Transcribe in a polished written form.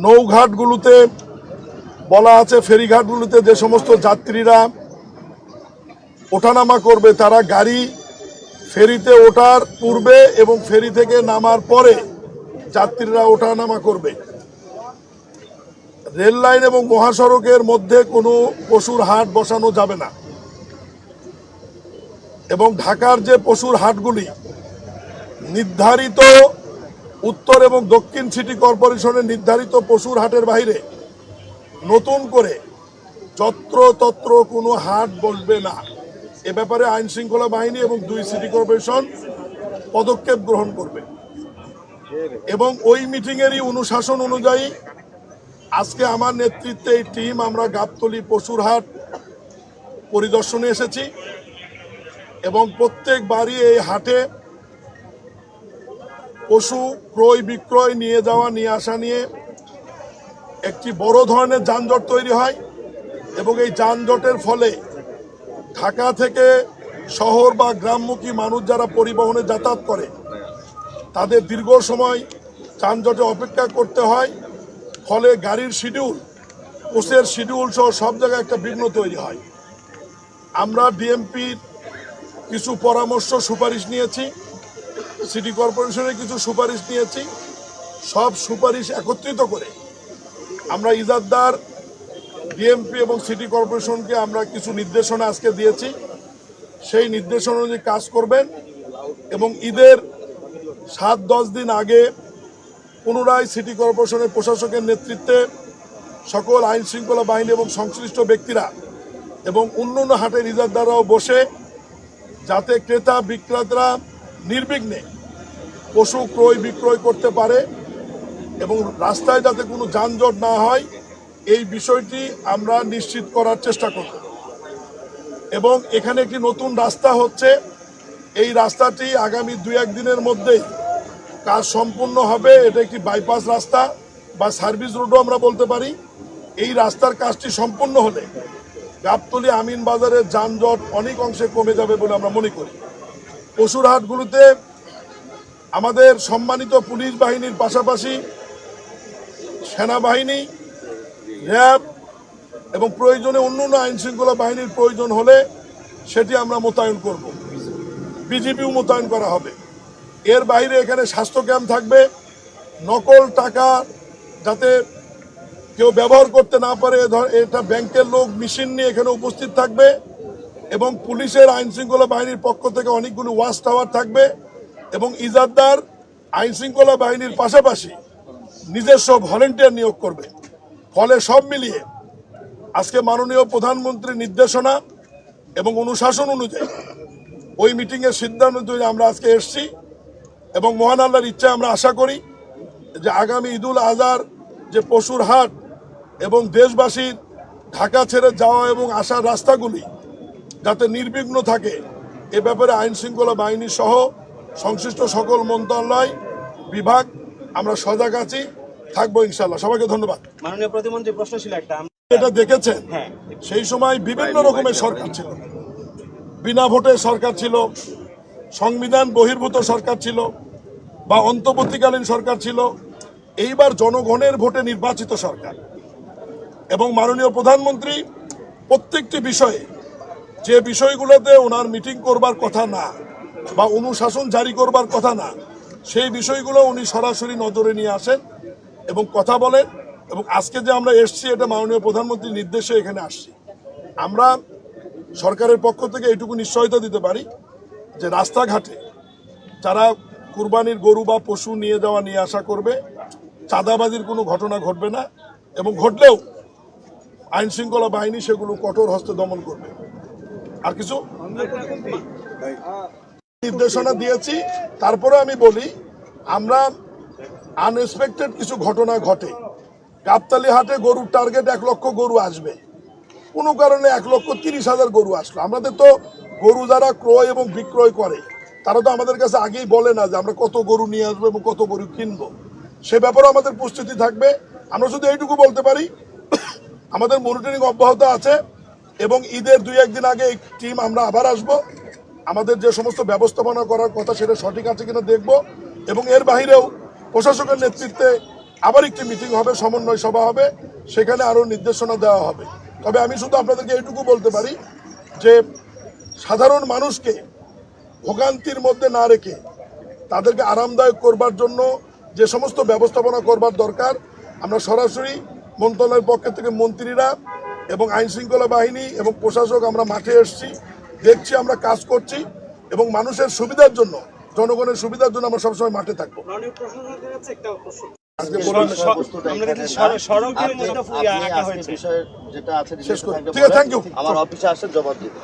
নৌঘাটগুলোতে বলা আছে, ফেরিঘাটগুলোতে যে সমস্ত যাত্রীরা ওঠানামা করবে তারা গাড়ি ফেরিতে ওঠার পূর্বে এবং ফেরি থেকে নামার পরে যাত্রীরা ওঠানামা করবে। রেল লাইন এবং মহাসড়কের মধ্যে কোনো পশুর হাট বসানো যাবে না এবং ঢাকার যে পশুর হাটগুলি নির্ধারিত উত্তর এবং দক্ষিণ সিটি কর্পোরেশনের নির্ধারিত পশুর হাটের বাইরে নতুন করে যত্রতত্র কোনো হাট বসবে না। এ ব্যাপারে আইন শৃঙ্খলা বাহিনী এবং 2 সিটি কর্পোরেশন পদক্ষেপ গ্রহণ করবে এবং ওই মিটিংয়েরই অনুশাসন অনুযায়ী আজকে আমার নেতৃত্বে এই টিম আমরা গাবতলী পশুর হাট পরিদর্শনে এসেছি এবং প্রত্যেকবারই এই হাটে পশু ক্রয় বিক্রয় নিয়ে যাওয়া নিয়ে আসা নিয়ে একটি বড় ধরনের যানজট তৈরি হয় এবং এই যানজটের ফলে ঢাকা থেকে শহর বা গ্রামমুখী মানুষ যারা পরিবহনে যাতায়াত করে তাদের দীর্ঘ সময় যানজটে অপেক্ষা করতে হয়। ফলে গাড়ির শিডিউল, কোচের শিডিউল সহ সব জায়গায় একটা বিঘ্ন তৈরি হয়। আমরা ডিএমপির কিছু পরামর্শ সুপারিশ নিয়েছি, সিটি কর্পোরেশনের কিছু সুপারিশ নিয়েছি। সব সুপারিশ একত্রিত করে আমরা ইজাদদার, ডিএমপি এবং সিটি কর্পোরেশনকে আমরা কিছু নির্দেশনা আজকে দিয়েছি। সেই নির্দেশনা অনুযায়ী কাজ করবেন এবং ঈদের 7-10 দিন আগে পুনরায় সিটি কর্পোরেশনের প্রশাসকের নেতৃত্বে সকল আইন শৃঙ্খলা বাহিনী এবং সংশ্লিষ্ট ব্যক্তিরা এবং অন্যান্য হাটের ইজাদদাররাও বসে যাতে ক্রেতা বিক্রেতারা নির্বিঘ্নে পশু ক্রয় বিক্রয় করতে পারে এবং রাস্তায় যাতে কোনো যানজট না হয় এই বিষয়টি আমরা নিশ্চিত করার চেষ্টা করব এবং এখানে একটি নতুন রাস্তা হচ্ছে। এই রাস্তাটি আগামী 2-1 দিনের মধ্যেই কাজ সম্পূর্ণ হবে। এটা একটি বাইপাস রাস্তা বা সার্ভিস রোডও আমরা বলতে পারি। এই রাস্তার কাজটি সম্পূর্ণ হলে গাবতলী আমিন বাজারের যানজট অনেক অংশে কমে যাবে বলে আমরা মনে করি। পশুর হাটগুলোতে আমাদের সম্মানিত পুলিশ বাহিনীর পাশাপাশি সেনাবাহিনী, র্যাব এবং প্রয়োজনে অন্যান্য আইন শৃঙ্খলা বাহিনীর প্রয়োজন হলে সেটি আমরা মোতায়েন করব। বিজিবিও মোতায়েন করা হবে। এর বাইরে এখানে স্বাস্থ্য ক্যাম্প থাকবে। নকল টাকা যাতে কেউ ব্যবহার করতে না পারে, এটা ব্যাংকের লোক মেশিন নিয়ে এখানে উপস্থিত থাকবে এবং পুলিশের আইন শৃঙ্খলা বাহিনীর পক্ষ থেকে অনেকগুলো ওয়াচ টাওয়ার থাকবে এবং ইজাদদার আইন শৃঙ্খলা বাহিনীর পাশাপাশি নিজস্ব ভলেন্টিয়ার নিয়োগ করবে। ফলে সব মিলিয়ে আজকে মাননীয় প্রধানমন্ত্রীর নির্দেশনা এবং অনুশাসন অনুযায়ী ওই মিটিংয়ের সিদ্ধান্ত অনুযায়ী আমরা আজকে এসেছি এবং মহান আল্লাহর ইচ্ছা আমরা আশা করি যে আগামী ঈদুল আজহার যে পশুর হাট এবং দেশবাসীর ঢাকা ছেড়ে যাওয়া এবং আসার রাস্তাগুলি যাতে নির্বিঘ্ন থাকে এ ব্যাপারে আইন শৃঙ্খলা বাহিনী সহ সংশ্লিষ্ট সকল মন্ত্রণালয় বিভাগ আমরা সজাগ আছি, থাকবো ইনশাল্লাহ। সবাইকে ধন্যবাদ। মাননীয় প্রতিমন্ত্রী, প্রশ্ন ছিল একটা, এটা দেখেছেন সেই সময় বিভিন্ন রকমের সরকার ছিল, বিনা ভোটে সরকার ছিল, সংবিধান বহির্ভূত সরকার ছিল বা অন্তর্বর্তীকালীন সরকার ছিল। এইবার জনগণের ভোটে নির্বাচিত সরকার এবং মাননীয় প্রধানমন্ত্রী প্রত্যেকটি বিষয়ে যে বিষয়গুলোতে ওনার মিটিং করবার কথা না বা অনুশাসন জারি করবার কথা না সেই বিষয়গুলো উনি সরাসরি নজরে নিয়ে আসেন এবং কথা বলেন। এবং আজকে যে আমরা এসছি এটা মাননীয় প্রধানমন্ত্রীর নির্দেশে এখানে আসছি। আমরা সরকারের পক্ষ থেকে এটুকু নিশ্চয়তা দিতে পারি যে রাস্তাঘাটে যারা কুরবানির গরু বা পশু নিয়ে যাওয়া নিয়ে আসা করবে চাঁদাবাজির কোনো ঘটনা ঘটবে না এবং ঘটলেও আইন শৃঙ্খলা বাহিনী সেগুলো কঠোর হস্তে দমন করবে। আর কিছু নির্দেশনা দিয়েছি। তারপরে আমি বলি, আমরা আনএক্সপেক্টেড কিছু ঘটনা ঘটে। গাবতলী হাটে গরুর টার্গেট 1 লক্ষ গরু আসবে, কোনো কারণে 1,30,000 গরু আসলো। আমাদের তো গরু যারা ক্রয় এবং বিক্রয় করে তারা তো আমাদের কাছে আগেই বলে না যে আমরা কত গরু নিয়ে আসবো এবং কত গরু কিনবো। সে ব্যাপারে আমাদের প্রস্তুতি থাকবে। আমরা শুধু এইটুকু বলতে পারি আমাদের মনিটরিং অব্যাহত আছে এবং ঈদের 2-1 দিন আগে এই টিম আমরা আবার আসব। আমাদের যে সমস্ত ব্যবস্থাপনা করার কথা সেটা সঠিক আছে কিনা দেখব এবং এর বাইরেও প্রশাসকের নেতৃত্বে আবার একটি মিটিং হবে, সমন্বয় সভা হবে, সেখানে আরো নির্দেশনা দেওয়া হবে। তবে আমি শুধু আপনাদেরকে এইটুকু বলতে পারি যে সাধারণ মানুষকে ভোগান্তির মধ্যে না রেখে তাদেরকে আরামদায়ক করবার জন্য যে সমস্ত ব্যবস্থাপনা করবার দরকার, আমরা সরাসরি মন্ত্রণালয়ের পক্ষ থেকে মন্ত্রীরা এবং আইন শৃঙ্খলা বাহিনী এবং প্রশাসক আমরা মাঠে এসেছি, দেখছি, আমরা কাজ করছি এবং মানুষের সুবিধার জন্য, জনগণের সুবিধার জন্য আমরা সবসময় মাঠে থাকবো। মাননীয় প্রশাসকের কাছে একটা প্রশ্ন। আজকে বলুন। আমরা দেখি সড়কের মধ্যে আঁকা হয়েছে। বিষয়ে যেটা আছে শেষ করি। ঠিক আছে, থ্যাংক ইউ। আমার অফিসে আসে জবাব দিবেন।